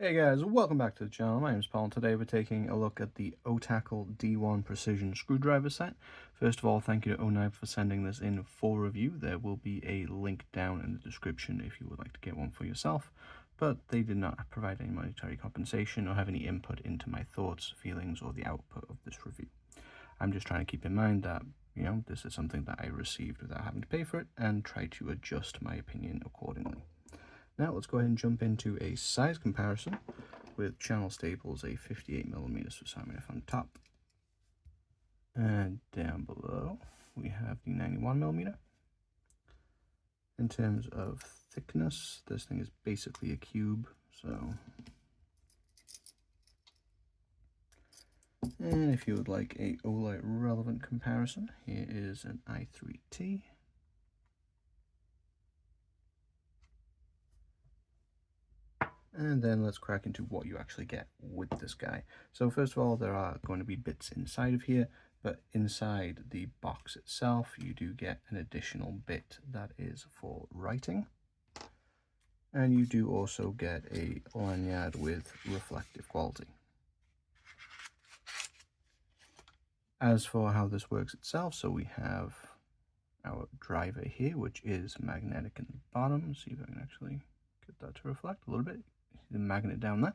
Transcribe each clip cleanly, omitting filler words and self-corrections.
Hey guys, welcome back to the channel. My name is Paul, and today we're taking a look at the Oknife D1 precision screwdriver set. First of all, thank you to Oknife for sending this in for review. There will be a link down in the description if you would like to get one for yourself, but they did not provide any monetary compensation or have any input into my thoughts, feelings, or the output of this review. I'm just trying to keep in mind that, this is something that I received without having to pay for it and try to adjust my opinion accordingly. Now let's go ahead and jump into a size comparison with channel staples, a 58mm Swiss Army knife on top. And down below we have the 91mm. In terms of thickness, this thing is basically a cube, so. And if you would like a Olight relevant comparison, here is an i3T. And then let's crack into what you actually get with this guy. So first of all, there are going to be bits inside of here, but inside the box itself, you do get an additional bit that is for writing. And you do also get a lanyard with reflective quality. As for how this works itself, so we have our driver here, which is magnetic in the bottom. See if I can actually get that to reflect a little bit. The magnet down there.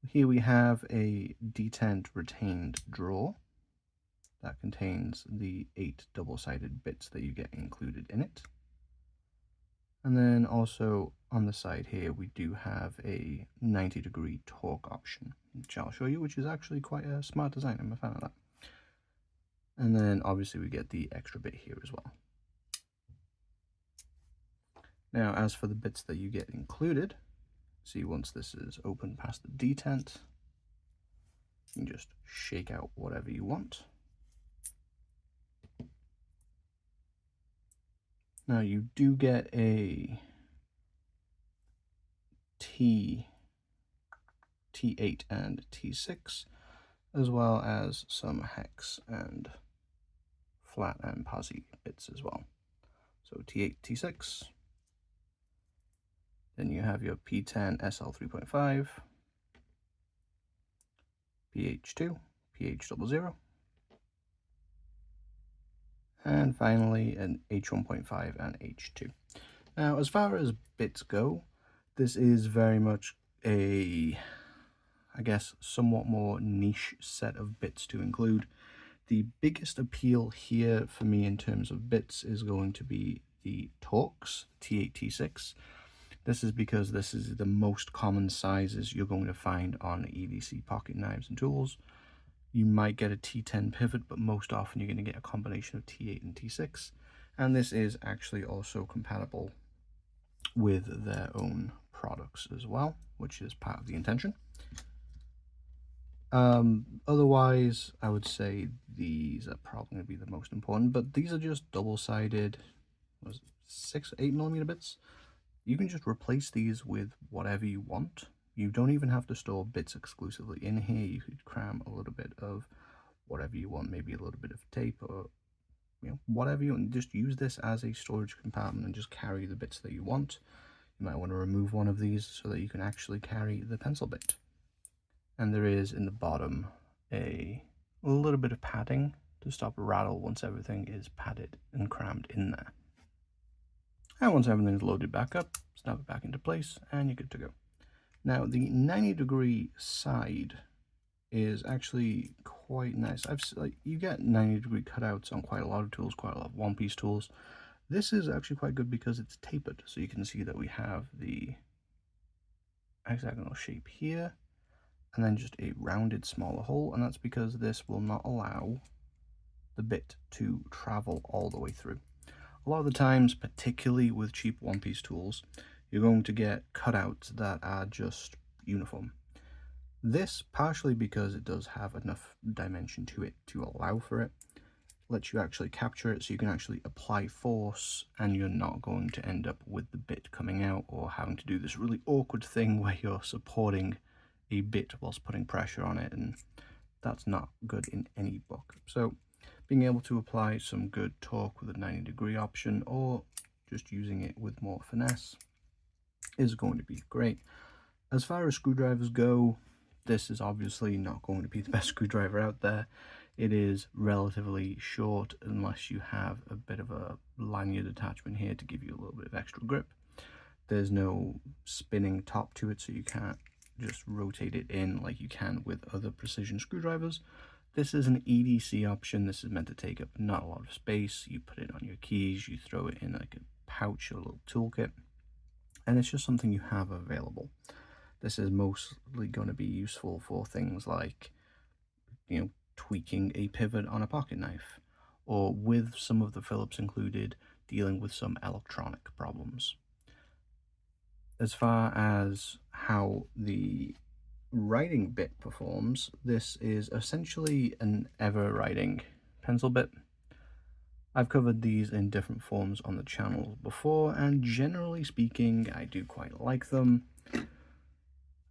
Here we have a detent retained drawer that contains the 8 double-sided bits that you get included in it. And then also on the side here we do have a 90-degree torque option, which I'll show you, which is actually quite a smart design. I'm a fan of that. And then obviously we get the extra bit here as well. Now as for the bits that you get included, see, once this is open past the detent, you can just shake out whatever you want. Now you do get a T8 and T6, as well as some hex and flat and posi bits as well. So T8, T6. Then you have your P10 SL3.5, PH2, PH00, and finally an H1.5 and H2. Now, as far as bits go, this is very much a, I guess, somewhat more niche set of bits to include. The biggest appeal here for me in terms of bits is going to be the Torx T8, T6. This is because this is the most common sizes you're going to find on EDC pocket knives and tools. You might get a T10 pivot, but most often you're going to get a combination of T8 and T6. And this is actually also compatible with their own products as well, which is part of the intention. Otherwise, I would say these are probably going to be the most important, but these are just double-sided 6 8mm bits. You can just replace these with whatever you want. You don't even have to store bits exclusively in here. You could cram a little bit of whatever you want, maybe a little bit of tape or whatever you want. Just use this as a storage compartment and just carry the bits that you want. You might want to remove one of these so that you can actually carry the pencil bit. And there is in the bottom a little bit of padding to stop rattle once everything is padded and crammed in there. And once everything's loaded back up, snap it back into place, and you're good to go. Now, the 90-degree side is actually quite nice. You get 90-degree cutouts on quite a lot of tools, quite a lot of one-piece tools. This is actually quite good because it's tapered, so you can see that we have the hexagonal shape here, and then just a rounded smaller hole, and that's because this will not allow the bit to travel all the way through. A lot of the times, particularly with cheap one-piece tools, you're going to get cutouts that are just uniform. This, partially because it does have enough dimension to it to allow for it, lets you actually capture it so you can actually apply force, and you're not going to end up with the bit coming out or having to do this really awkward thing where you're supporting a bit whilst putting pressure on it, and that's not good in any book. So being able to apply some good torque with a 90-degree option, or just using it with more finesse, is going to be great. As far as screwdrivers go, this is obviously not going to be the best screwdriver out there. It is relatively short unless you have a bit of a lanyard attachment here to give you a little bit of extra grip. There's no spinning top to it, so you can't just rotate it in like you can with other precision screwdrivers. This is an EDC option. This is meant to take up not a lot of space. You put it on your keys, you throw it in like a pouch or a little toolkit, and it's just something you have available. This is mostly going to be useful for things like, tweaking a pivot on a pocket knife, or with some of the Phillips included, dealing with some electronic problems. As far as how the writing bit performs, this is essentially an ever writing pencil bit. I've covered these in different forms on the channel before, and generally speaking, I do quite like them.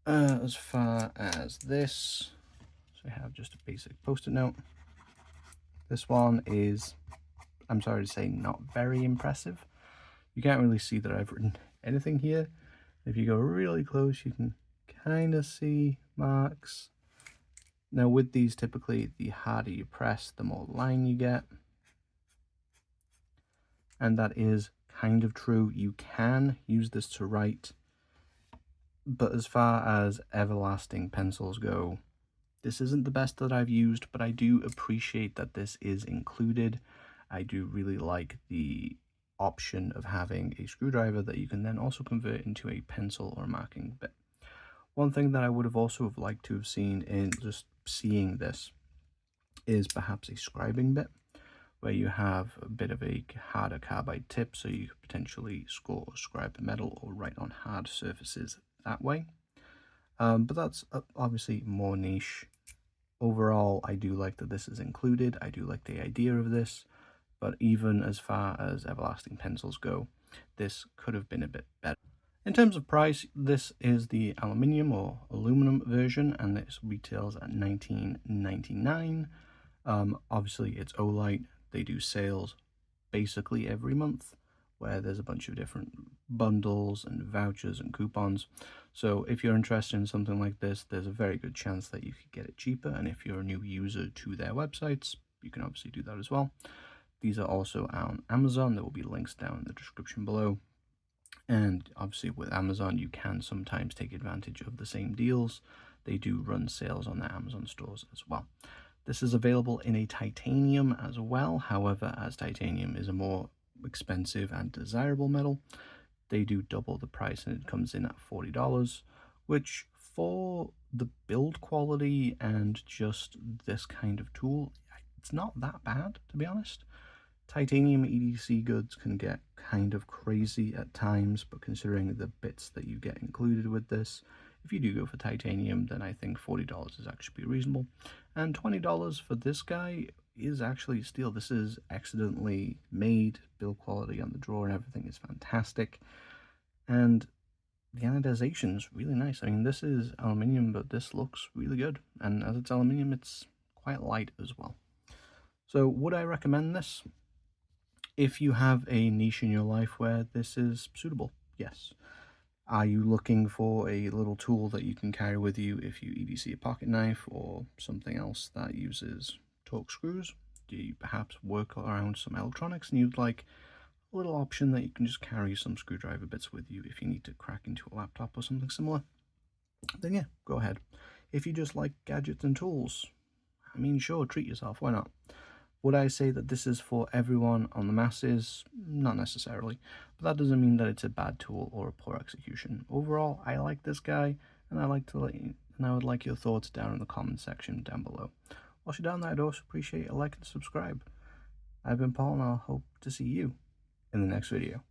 As far as this, so I have just a basic post-it note. This one is, I'm sorry to say, not very impressive. You can't really see that I've written anything here. If you go really close, you can kind of see marks. Now with these, typically the harder you press, the more line you get. And that is kind of true. You can use this to write, but as far as everlasting pencils go, this isn't the best that I've used, but I do appreciate that this is included. I do really like the option of having a screwdriver that you can then also convert into a pencil or marking bit. One thing that I would have also liked to have seen in just seeing this is perhaps a scribing bit, where you have a bit of a harder carbide tip, so you could potentially score or scribe metal or write on hard surfaces that way. But that's obviously more niche. Overall, I do like that this is included. I do like the idea of this, but even as far as everlasting pencils go, this could have been a bit better. In terms of price, this is the aluminium or aluminum version, and this retails at $19.99. Obviously, it's Olight. They do sales basically every month, where there's a bunch of different bundles and vouchers and coupons. So if you're interested in something like this, there's a very good chance that you could get it cheaper. And if you're a new user to their websites, you can obviously do that as well. These are also on Amazon. There will be links down in the description below. And obviously with Amazon, you can sometimes take advantage of the same deals. They do run sales on their Amazon stores as well. This is available in a titanium as well. However, as titanium is a more expensive and desirable metal, they do double the price, and it comes in at $40, which for the build quality and just this kind of tool, it's not that bad, to be honest. Titanium EDC goods can get kind of crazy at times, but considering the bits that you get included with this, if you do go for titanium, then I think $40 is actually reasonable. And $20 for this guy is actually steel. This is accidentally made. Build quality on the drawer and everything is fantastic. And the anodization is really nice. I mean, this is aluminium, but this looks really good. And as it's aluminium, it's quite light as well. So would I recommend this? If you have a niche in your life where this is suitable, yes. Are you looking for a little tool that you can carry with you if you EDC a pocket knife or something else that uses torque screws? Do you perhaps work around some electronics and you'd like a little option that you can just carry some screwdriver bits with you if you need to crack into a laptop or something similar? Then yeah, go ahead. If you just like gadgets and tools, I mean, sure, treat yourself, why not? Would I say that this is for everyone on the masses? Not necessarily, but that doesn't mean that it's a bad tool or a poor execution. Overall, I like this guy, and I would like your thoughts down in the comment section down below. Whilst you're down there, I'd also appreciate a like and subscribe. I've been Paul, and I'll hope to see you in the next video.